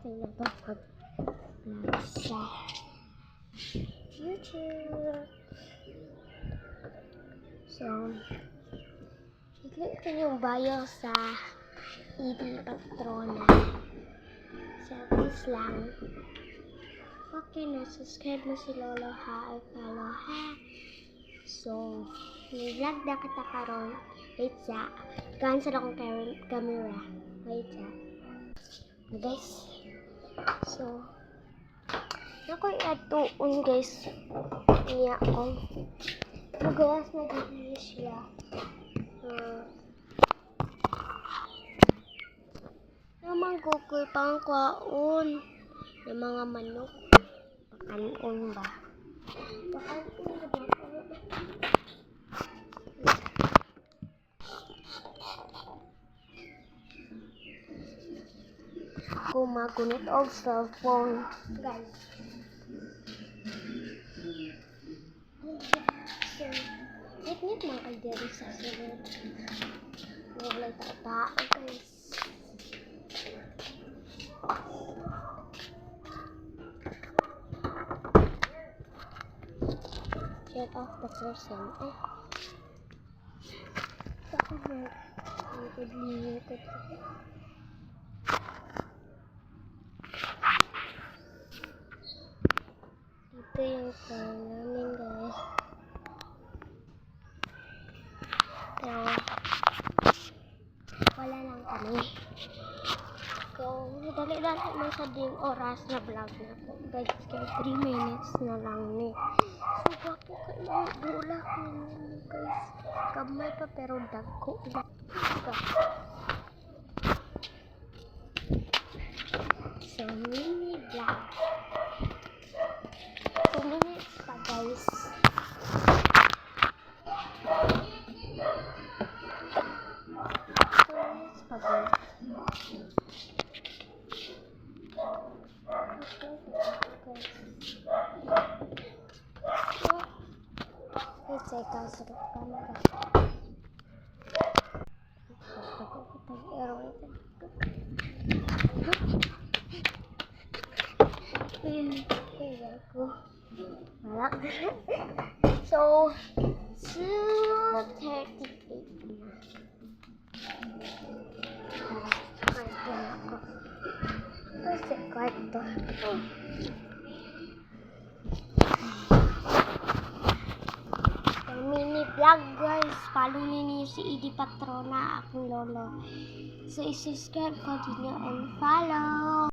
natin na ito pag sa YouTube. So, i-click ko yung bio sa ED Patrona. Service lang. Okay na, subscribe mo si Lolo ha, follow ha. So, nag-vlog na kita karon. Wait sa, cancel akong camera. Wait sa. Guys, so, ako'y atuon guys. Niya ako. Magawas na dito siya. Namang kukoy pang kwaon. Ng mga manok. Pakanon ba? Pakanon ba? Ako magunit og cellphone. Guys. So, nit mga kalderi sa sunod. Wala tao guys. Shut off the person. Saka na. Likod. Ito yung phone namin guys. Pero, wala lang kami. So, dali-dali man sa ding oras na vlog na po. Guys, kaya 3 minutes na lang ni. So, po kayo, dula ko nyo guys. Kamay pa pero dagko na. So, mini vlog. 2 minutes pa guys. 2 minutes pa guys. Let's say kasarap camera. So, 2:38 na. Kwarto na ako. Kasi kwarto. Mini vlog guys. Follow ninyo si ED Patrona, akong lolo. So, i-subscribe ko din and follow.